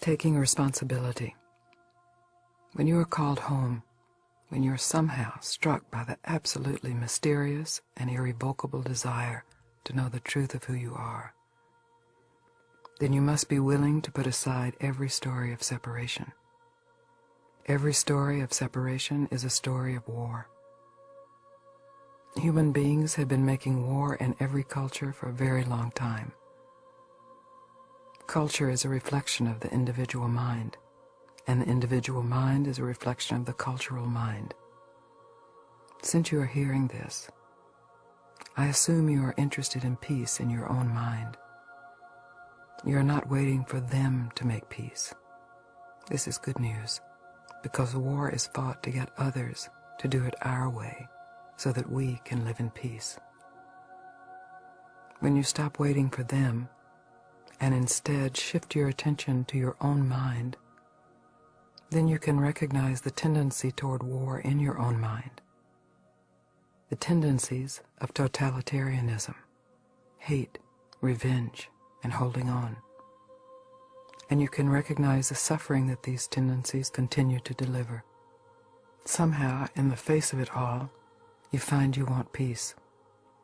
Taking responsibility. When you are called home, when you are somehow struck by the absolutely mysterious and irrevocable desire to know the truth of who you are, then you must be willing to put aside every story of separation. Every story of separation is a story of war. Human beings have been making war in every culture for a very long time. Culture is a reflection of the individual mind, and the individual mind is a reflection of the cultural mind. Since you are hearing this, I assume you are interested in peace in your own mind. You are not waiting for them to make peace. This is good news, because war is fought to get others to do it our way, so that we can live in peace. When you stop waiting for them, and instead shift your attention to your own mind, then you can recognize the tendency toward war in your own mind. The tendencies of totalitarianism, hate, revenge, and holding on. And you can recognize the suffering that these tendencies continue to deliver. Somehow, in the face of it all, you find you want peace.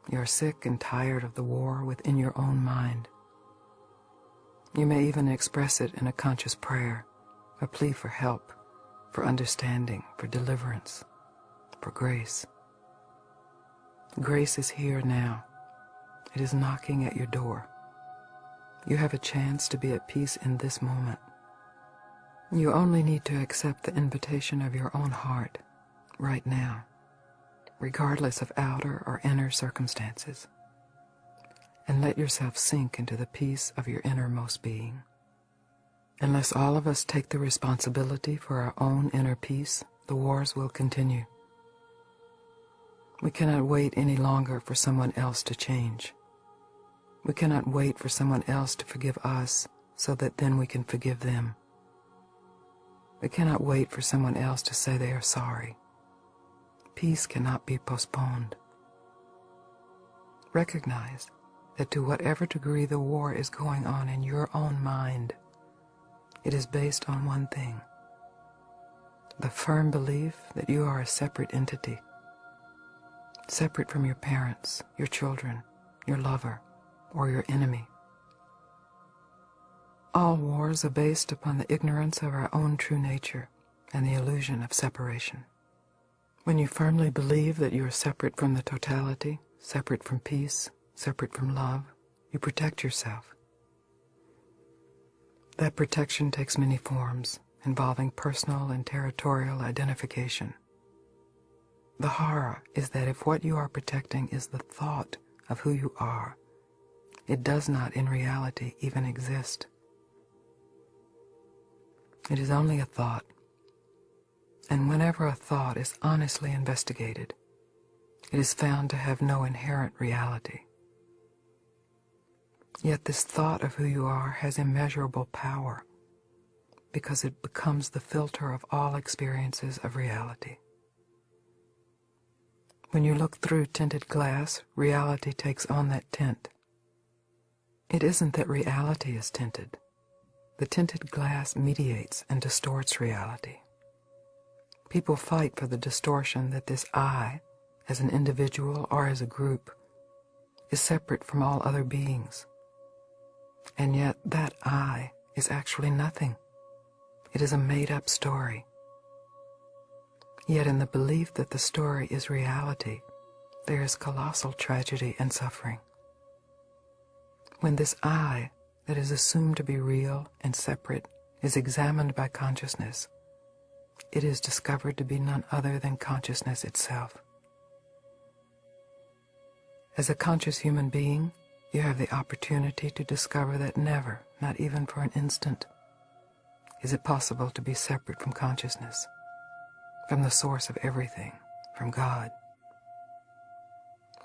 You are sick and tired of the war within your own mind. You may even express it in a conscious prayer, a plea for help, for understanding, for deliverance, for grace. Grace is here now. It is knocking at your door. You have a chance to be at peace in this moment. You only need to accept the invitation of your own heart right now, regardless of outer or inner circumstances, and let yourself sink into the peace of your innermost being. Unless all of us take the responsibility for our own inner peace, the wars will continue. We cannot wait any longer for someone else to change. We cannot wait for someone else to forgive us so that then we can forgive them. We cannot wait for someone else to say they are sorry. Peace cannot be postponed. Recognize that to whatever degree the war is going on in your own mind, it is based on one thing: the firm belief that you are a separate entity, separate from your parents, your children, your lover, or your enemy. All wars are based upon the ignorance of our own true nature and the illusion of separation. When you firmly believe that you are separate from the totality, separate from peace, separate from love, you protect yourself. That protection takes many forms, involving personal and territorial identification. The horror is that if what you are protecting is the thought of who you are, it does not in reality even exist. It is only a thought, and whenever a thought is honestly investigated, it is found to have no inherent reality. Yet this thought of who you are has immeasurable power, because it becomes the filter of all experiences of reality. When you look through tinted glass, reality takes on that tint. It isn't that reality is tinted. The tinted glass mediates and distorts reality. People fight for the distortion that this I, as an individual or as a group, is separate from all other beings. And yet that I is actually nothing. It is a made-up story. Yet in the belief that the story is reality, there is colossal tragedy and suffering. When this I that is assumed to be real and separate is examined by consciousness, it is discovered to be none other than consciousness itself. As a conscious human being, you have the opportunity to discover that never, not even for an instant, is it possible to be separate from consciousness, from the source of everything, from God.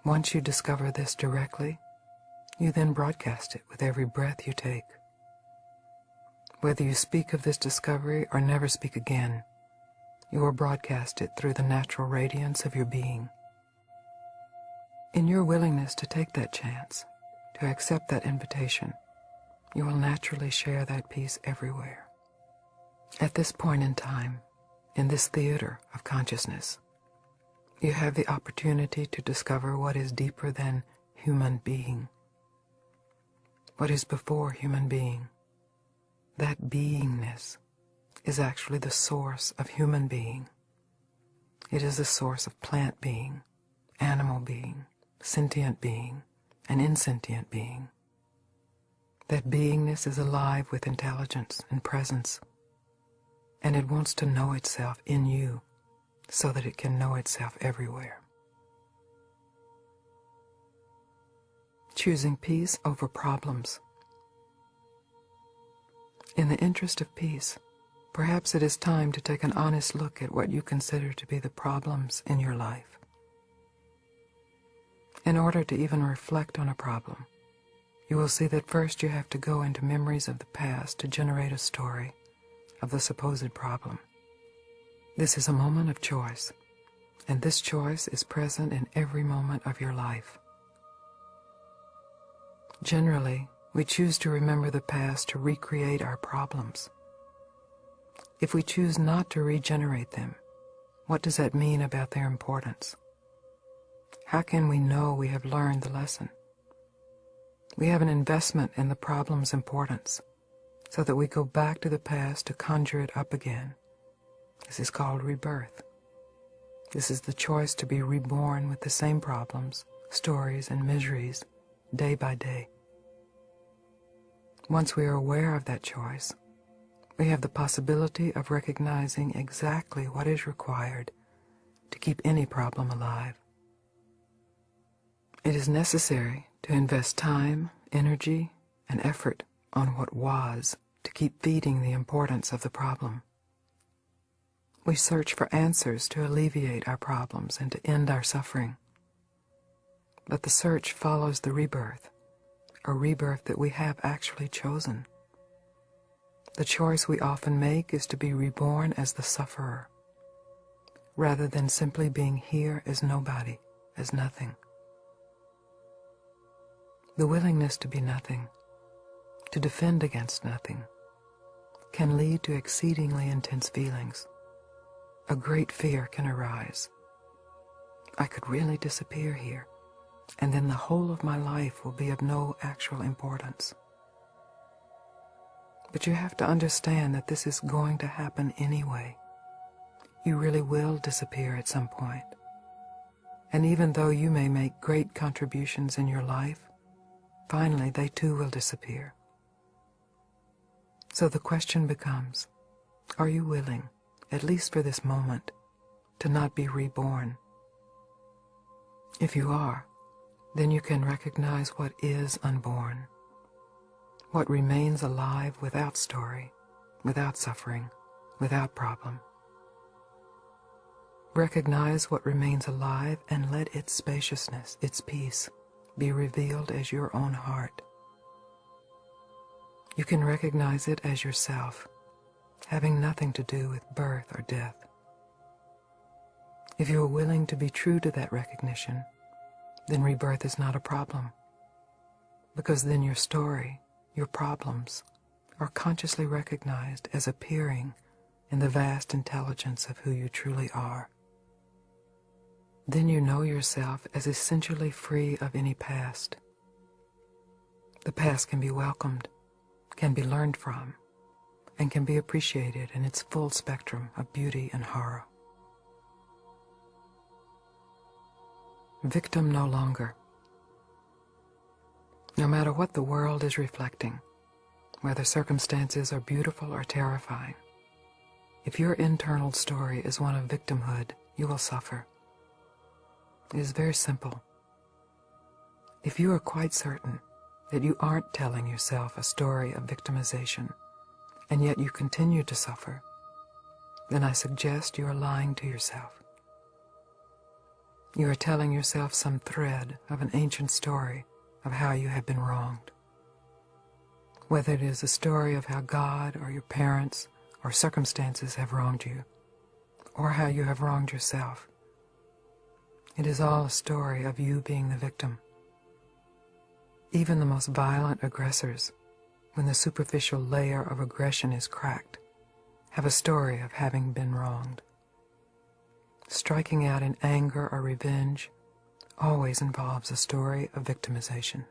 Once you discover this directly, you then broadcast it with every breath you take. Whether you speak of this discovery or never speak again, you will broadcast it through the natural radiance of your being. In your willingness to take that chance, to accept that invitation, you will naturally share that peace everywhere. At this point in time, in this theater of consciousness, you have the opportunity to discover what is deeper than human being, what is before human being. That beingness is actually the source of human being. It is the source of plant being, animal being, sentient being, and insentient being. That beingness is alive with intelligence and presence, and it wants to know itself in you so that it can know itself everywhere. Choosing peace over problems. In the interest of peace, perhaps it is time to take an honest look at what you consider to be the problems in your life. In order to even reflect on a problem, you will see that first you have to go into memories of the past to generate a story of the supposed problem. This is a moment of choice, and this choice is present in every moment of your life. Generally, we choose to remember the past to recreate our problems. If we choose not to regenerate them, what does that mean about their importance? How can we know we have learned the lesson? We have an investment in the problem's importance, so that we go back to the past to conjure it up again. This is called rebirth. This is the choice to be reborn with the same problems, stories, and miseries, day by day. Once we are aware of that choice, we have the possibility of recognizing exactly what is required to keep any problem alive. It is necessary to invest time, energy, and effort on what was to keep feeding the importance of the problem. We search for answers to alleviate our problems and to end our suffering. But the search follows the rebirth, a rebirth that we have actually chosen. The choice we often make is to be reborn as the sufferer, rather than simply being here as nobody, as nothing. The willingness to be nothing, to defend against nothing, can lead to exceedingly intense feelings. A great fear can arise. I could really disappear here, and then the whole of my life will be of no actual importance. But you have to understand that this is going to happen anyway. You really will disappear at some point. And even though you may make great contributions in your life, finally they too will disappear. So the question becomes, are you willing, at least for this moment, to not be reborn? If you are, then you can recognize what is unborn, what remains alive without story, without suffering, without problem. Recognize what remains alive and let its spaciousness, its peace, be revealed as your own heart. You can recognize it as yourself, having nothing to do with birth or death. If you are willing to be true to that recognition, then rebirth is not a problem, because then your story, your problems, are consciously recognized as appearing in the vast intelligence of who you truly are. Then you know yourself as essentially free of any past. The past can be welcomed, can be learned from, and can be appreciated in its full spectrum of beauty and horror. Victim no longer. No matter what the world is reflecting, whether circumstances are beautiful or terrifying, if your internal story is one of victimhood, you will suffer. It is very simple. If you are quite certain that you aren't telling yourself a story of victimization, and yet you continue to suffer, then I suggest you are lying to yourself. You are telling yourself some thread of an ancient story of how you have been wronged. Whether it is a story of how God or your parents or circumstances have wronged you, or how you have wronged yourself, it is all a story of you being the victim. Even the most violent aggressors, when the superficial layer of aggression is cracked, have a story of having been wronged. Striking out in anger or revenge always involves a story of victimization.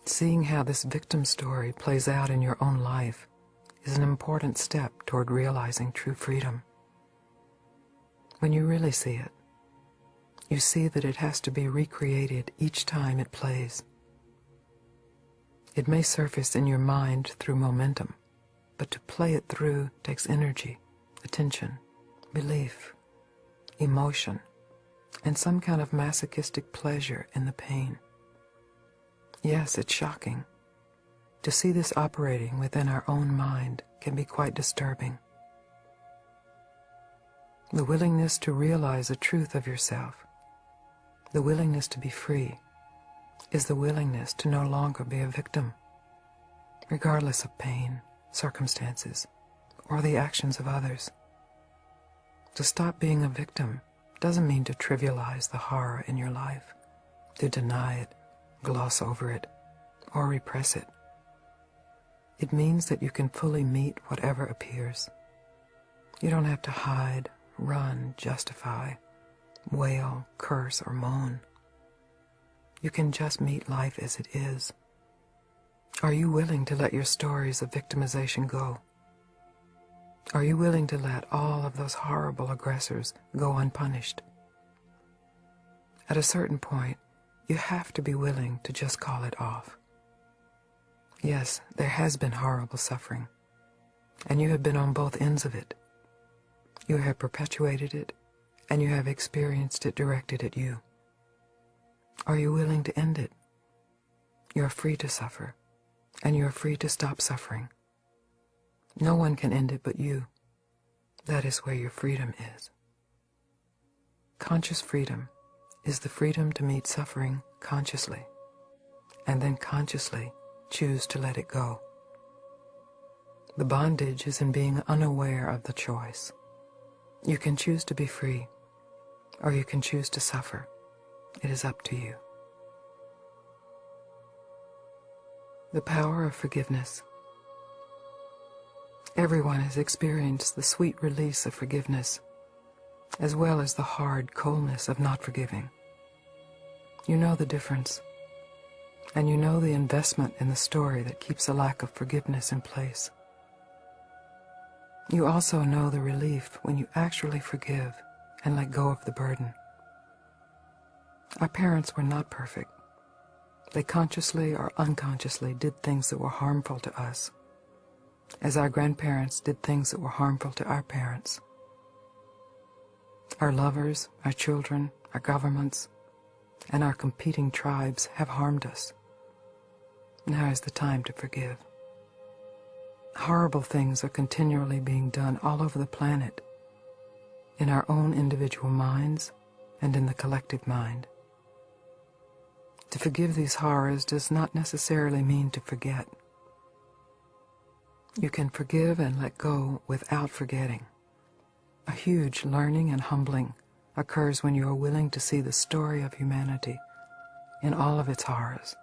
Seeing how this victim story plays out in your own life is an important step toward realizing true freedom. When you really see it, you see that it has to be recreated each time it plays. It may surface in your mind through momentum, but to play it through takes energy, attention, belief, emotion, and some kind of masochistic pleasure in the pain. Yes, it's shocking. To see this operating within our own mind can be quite disturbing. The willingness to realize the truth of yourself, the willingness to be free, is the willingness to no longer be a victim, regardless of pain, circumstances, or the actions of others. To stop being a victim doesn't mean to trivialize the horror in your life, to deny it, gloss over it, or repress it. It means that you can fully meet whatever appears. You don't have to hide, run, justify, wail, curse, or moan. You can just meet life as it is. Are you willing to let your stories of victimization go? Are you willing to let all of those horrible aggressors go unpunished? At a certain point, you have to be willing to just call it off. Yes, there has been horrible suffering, and you have been on both ends of it. You have perpetuated it, and you have experienced it directed at you. Are you willing to end it? You are free to suffer, and you are free to stop suffering. No one can end it but you. That is where your freedom is. Conscious freedom is the freedom to meet suffering consciously, and then consciously choose to let it go. The bondage is in being unaware of the choice. You can choose to be free, or you can choose to suffer. It is up to you. The power of forgiveness. Everyone has experienced the sweet release of forgiveness, as well as the hard coldness of not forgiving. You know the difference, and you know the investment in the story that keeps a lack of forgiveness in place. You also know the relief when you actually forgive and let go of the burden. Our parents were not perfect. They consciously or unconsciously did things that were harmful to us, as our grandparents did things that were harmful to our parents. Our lovers, our children, our governments, and our competing tribes have harmed us. Now is the time to forgive. Horrible things are continually being done all over the planet, in our own individual minds and in the collective mind. To forgive these horrors does not necessarily mean to forget. You can forgive and let go without forgetting. A huge learning and humbling occurs when you are willing to see the story of humanity in all of its horrors.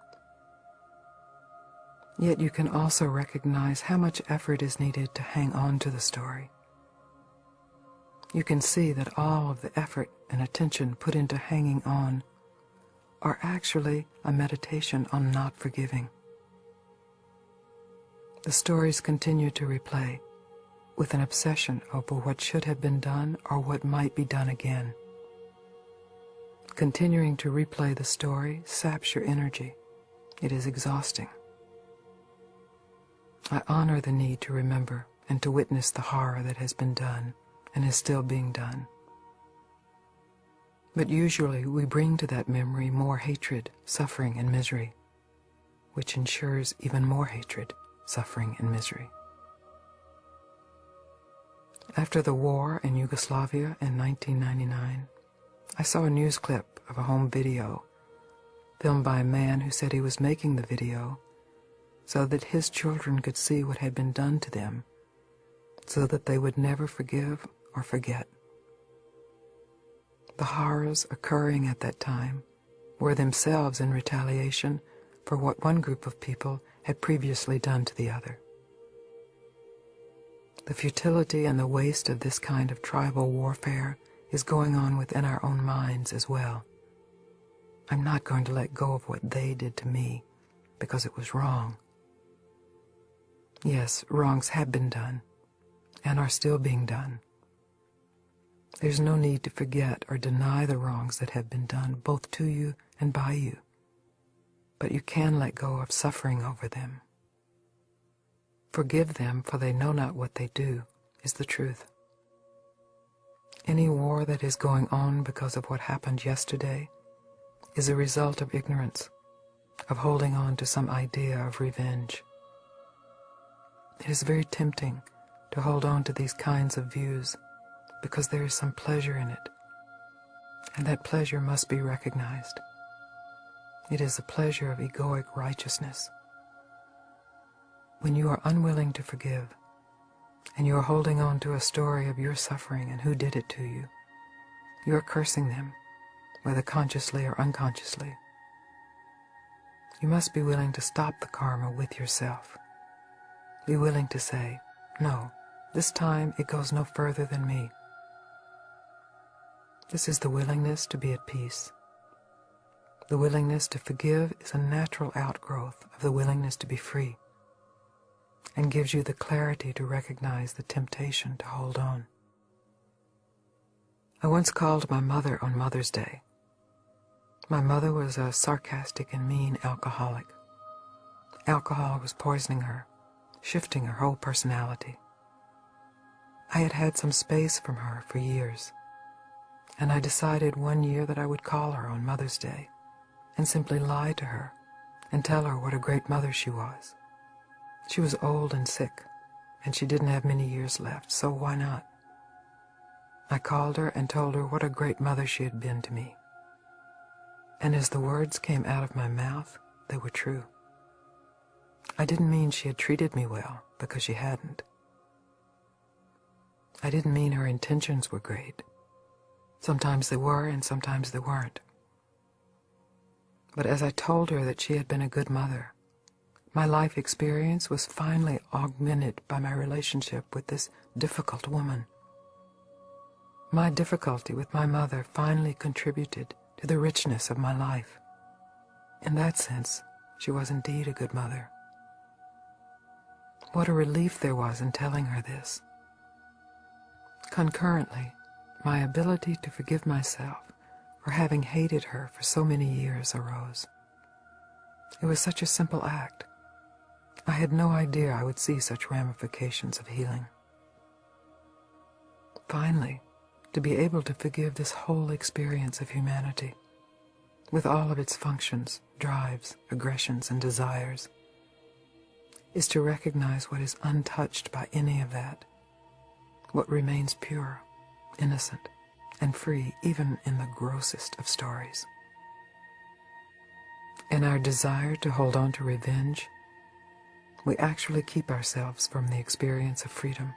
Yet you can also recognize how much effort is needed to hang on to the story. You can see that all of the effort and attention put into hanging on are actually a meditation on not forgiving. The stories continue to replay with an obsession over what should have been done or what might be done again. Continuing to replay the story saps your energy. It is exhausting. I honor the need to remember and to witness the horror that has been done and is still being done. But usually we bring to that memory more hatred, suffering, and misery, which ensures even more hatred, suffering, and misery. After the war in Yugoslavia in 1999, I saw a news clip of a home video filmed by a man who said he was making the video so that his children could see what had been done to them, so that they would never forgive or forget. The horrors occurring at that time were themselves in retaliation for what one group of people had previously done to the other. The futility and the waste of this kind of tribal warfare is going on within our own minds as well. I'm not going to let go of what they did to me because it was wrong. Yes, wrongs have been done and are still being done. There's no need to forget or deny the wrongs that have been done both to you and by you, but you can let go of suffering over them. Forgive them, for they know not what they do, is the truth. Any war that is going on because of what happened yesterday is a result of ignorance, of holding on to some idea of revenge. It is very tempting to hold on to these kinds of views because there is some pleasure in it, and that pleasure must be recognized. It is the pleasure of egoic righteousness. When you are unwilling to forgive, and you are holding on to a story of your suffering and who did it to you, you are cursing them, whether consciously or unconsciously. You must be willing to stop the karma with yourself. Be willing to say, no, this time it goes no further than me. This is the willingness to be at peace. The willingness to forgive is a natural outgrowth of the willingness to be free, and gives you the clarity to recognize the temptation to hold on. I once called my mother on Mother's Day. My mother was a sarcastic and mean alcoholic. Alcohol was poisoning her, shifting her whole personality. I had had some space from her for years, and I decided one year that I would call her on Mother's Day and simply lie to her and tell her what a great mother she was. She was old and sick, and she didn't have many years left, so why not? I called her and told her what a great mother she had been to me. And as the words came out of my mouth, they were true. I didn't mean she had treated me well, because she hadn't. I didn't mean her intentions were great. Sometimes they were, and sometimes they weren't. But as I told her that she had been a good mother, my life experience was finally augmented by my relationship with this difficult woman. My difficulty with my mother finally contributed to the richness of my life. In that sense, she was indeed a good mother. What a relief there was in telling her this. Concurrently, my ability to forgive myself for having hated her for so many years arose. It was such a simple act. I had no idea I would see such ramifications of healing. Finally, to be able to forgive this whole experience of humanity, with all of its functions, drives, aggressions, and desires, is to recognize what is untouched by any of that, what remains pure, innocent, and free even in the grossest of stories. In our desire to hold on to revenge, we actually keep ourselves from the experience of freedom.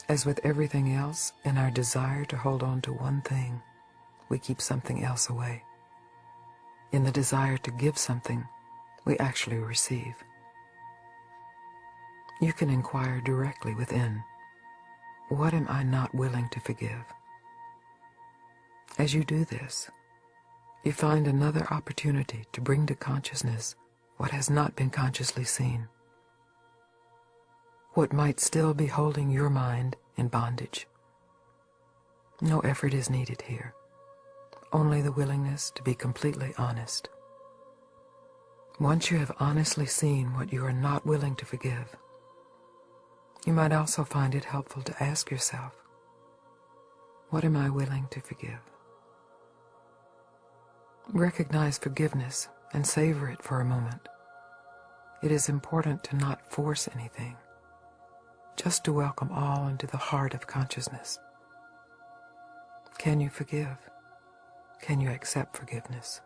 As with everything else, in our desire to hold on to one thing, we keep something else away. In the desire to give something, we actually receive. You can inquire directly within, what am I not willing to forgive? As you do this, you find another opportunity to bring to consciousness what has not been consciously seen, what might still be holding your mind in bondage. No effort is needed here, only the willingness to be completely honest. Once you have honestly seen what you are not willing to forgive, you might also find it helpful to ask yourself, what am I willing to forgive? Recognize forgiveness and savor it for a moment. It is important to not force anything, just to welcome all into the heart of consciousness. Can you forgive? Can you accept forgiveness?